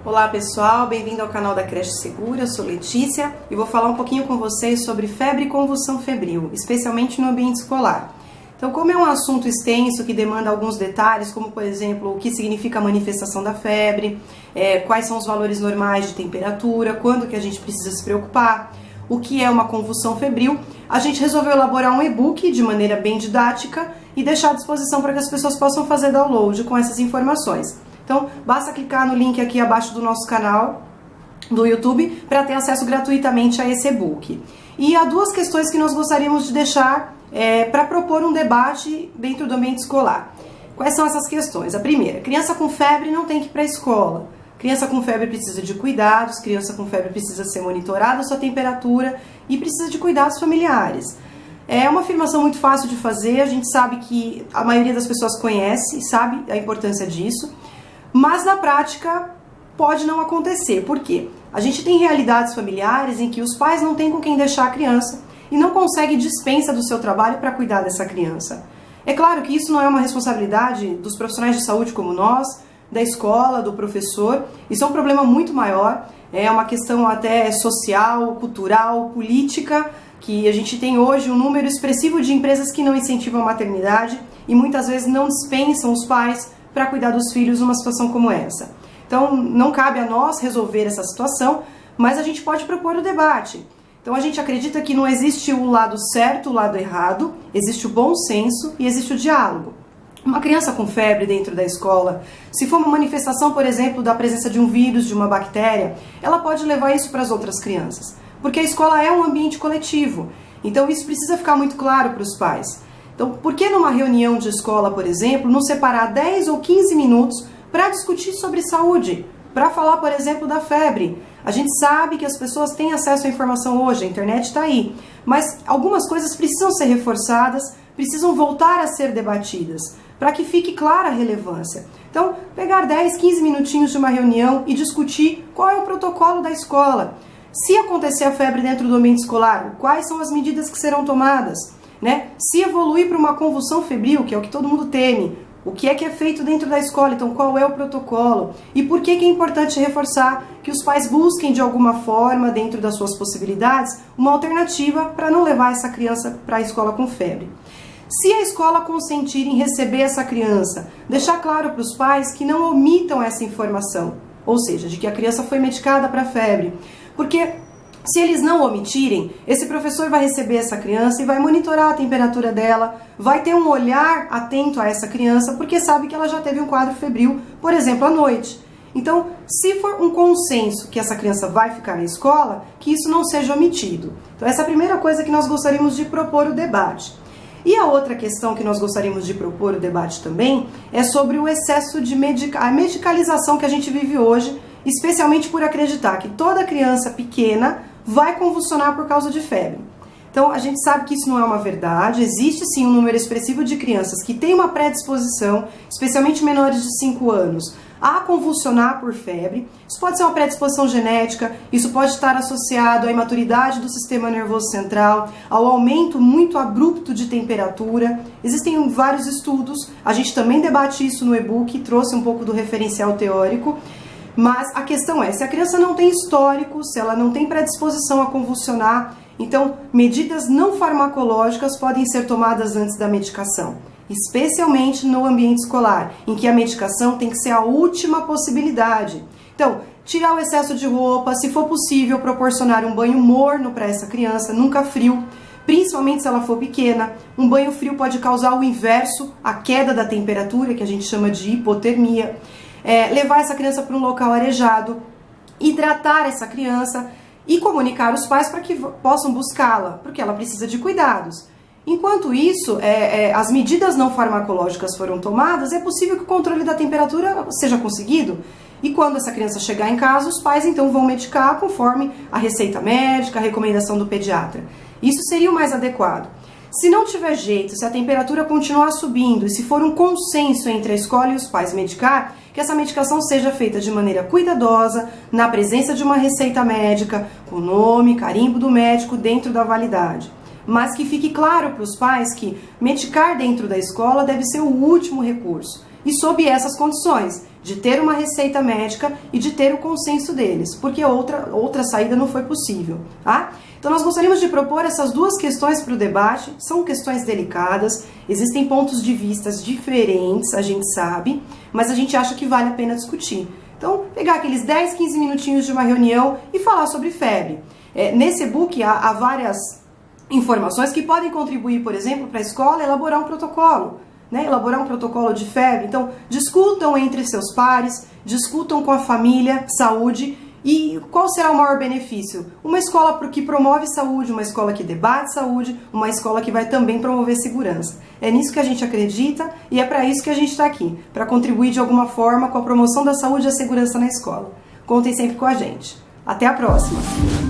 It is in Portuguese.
Olá pessoal, bem-vindo ao canal da Creche Segura, eu sou Letícia e vou falar um pouquinho com vocês sobre febre e convulsão febril, especialmente no ambiente escolar. Então, como é um assunto extenso que demanda alguns detalhes, como por exemplo, o que significa a manifestação da febre, quais são os valores normais de temperatura, quando que a gente precisa se preocupar, o que é uma convulsão febril, a gente resolveu elaborar um e-book de maneira bem didática e deixar à disposição para que as pessoas possam fazer download com essas informações. Então, basta clicar no link aqui abaixo do nosso canal do YouTube para ter acesso gratuitamente a esse e-book. E há duas questões que nós gostaríamos de deixar para propor um debate dentro do ambiente escolar. Quais são essas questões? A primeira, criança com febre não tem que ir para a escola. Criança com febre precisa de cuidados, criança com febre precisa ser monitorada a sua temperatura e precisa de cuidados familiares. É uma afirmação muito fácil de fazer, a gente sabe que a maioria das pessoas conhece e sabe a importância disso. Mas na prática pode não acontecer. Por quê? A gente tem realidades familiares em que os pais não têm com quem deixar a criança e não conseguem dispensa do seu trabalho para cuidar dessa criança. É claro que isso não é uma responsabilidade dos profissionais de saúde como nós, da escola, do professor. Isso é um problema muito maior, é uma questão até social, cultural, política, que a gente tem hoje um número expressivo de empresas que não incentivam a maternidade e muitas vezes não dispensam os pais para cuidar dos filhos numa situação como essa. Então, não cabe a nós resolver essa situação, mas a gente pode propor o debate. Então, a gente acredita que não existe o lado certo, o lado errado, existe o bom senso e existe o diálogo. Uma criança com febre dentro da escola, se for uma manifestação, por exemplo, da presença de um vírus, de uma bactéria, ela pode levar isso para as outras crianças, porque a escola é um ambiente coletivo. Então, isso precisa ficar muito claro para os pais. Então, por que numa reunião de escola, por exemplo, não separar 10 ou 15 minutos para discutir sobre saúde, para falar, por exemplo, da febre? A gente sabe que as pessoas têm acesso à informação hoje, a internet está aí, mas algumas coisas precisam ser reforçadas, precisam voltar a ser debatidas, para que fique clara a relevância. Então, pegar 10, 15 minutinhos de uma reunião e discutir qual é o protocolo da escola. Se acontecer a febre dentro do ambiente escolar, quais são as medidas que serão tomadas? Se evoluir para uma convulsão febril, que é o que todo mundo teme, o que é feito dentro da escola? Então, qual é o protocolo? E por que é importante reforçar que os pais busquem de alguma forma, dentro das suas possibilidades, uma alternativa para não levar essa criança para a escola com febre? Se a escola consentir em receber essa criança, deixar claro para os pais que não omitam essa informação, ou seja, de que a criança foi medicada para febre, porque se eles não omitirem, esse professor vai receber essa criança e vai monitorar a temperatura dela, vai ter um olhar atento a essa criança, porque sabe que ela já teve um quadro febril, por exemplo, à noite. Então, se for um consenso que essa criança vai ficar na escola, que isso não seja omitido. Então, essa é a primeira coisa que nós gostaríamos de propor o debate. E a outra questão que nós gostaríamos de propor o debate também é sobre o excesso de a medicalização que a gente vive hoje, especialmente por acreditar que toda criança pequena vai convulsionar por causa de febre. Então, a gente sabe que isso não é uma verdade, existe sim um número expressivo de crianças que têm uma predisposição, especialmente menores de 5 anos, a convulsionar por febre. Isso pode ser uma predisposição genética, isso pode estar associado à imaturidade do sistema nervoso central, ao aumento muito abrupto de temperatura. Existem vários estudos, a gente também debate isso no e-book, trouxe um pouco do referencial teórico. Mas a questão é, se a criança não tem histórico, se ela não tem predisposição a convulsionar, então medidas não farmacológicas podem ser tomadas antes da medicação, especialmente no ambiente escolar, em que a medicação tem que ser a última possibilidade. Então, tirar o excesso de roupa, se for possível, proporcionar um banho morno para essa criança, nunca frio, principalmente se ela for pequena. Um banho frio pode causar o inverso, a queda da temperatura, que a gente chama de hipotermia. Levar essa criança para um local arejado, hidratar essa criança e comunicar os pais para que possam buscá-la, porque ela precisa de cuidados. Enquanto isso, as medidas não farmacológicas foram tomadas, é possível que o controle da temperatura seja conseguido. E quando essa criança chegar em casa, os pais então vão medicar conforme a receita médica, a recomendação do pediatra. Isso seria o mais adequado. Se não tiver jeito, se a temperatura continuar subindo e se for um consenso entre a escola e os pais medicar, que essa medicação seja feita de maneira cuidadosa, na presença de uma receita médica, com nome, carimbo do médico dentro da validade. mas que fique claro para os pais que medicar dentro da escola deve ser o último recurso, e sob essas condições, de ter uma receita médica e de ter o consenso deles, porque outra saída não foi possível, tá? Então nós gostaríamos de propor essas duas questões para o debate, são questões delicadas, existem pontos de vista diferentes, a gente sabe, mas a gente acha que vale a pena discutir. Então, pegar aqueles 10, 15 minutinhos de uma reunião e falar sobre febre. Nesse e-book há várias informações que podem contribuir, por exemplo, para a escola elaborar um protocolo. Elaborar um protocolo de febre. Então, discutam entre seus pares, discutam com a família, saúde, e qual será o maior benefício? Uma escola que promove saúde, uma escola que debate saúde, uma escola que vai também promover segurança. É nisso que a gente acredita e é para isso que a gente está aqui, para contribuir de alguma forma com a promoção da saúde e a segurança na escola. Contem sempre com a gente. Até a próxima!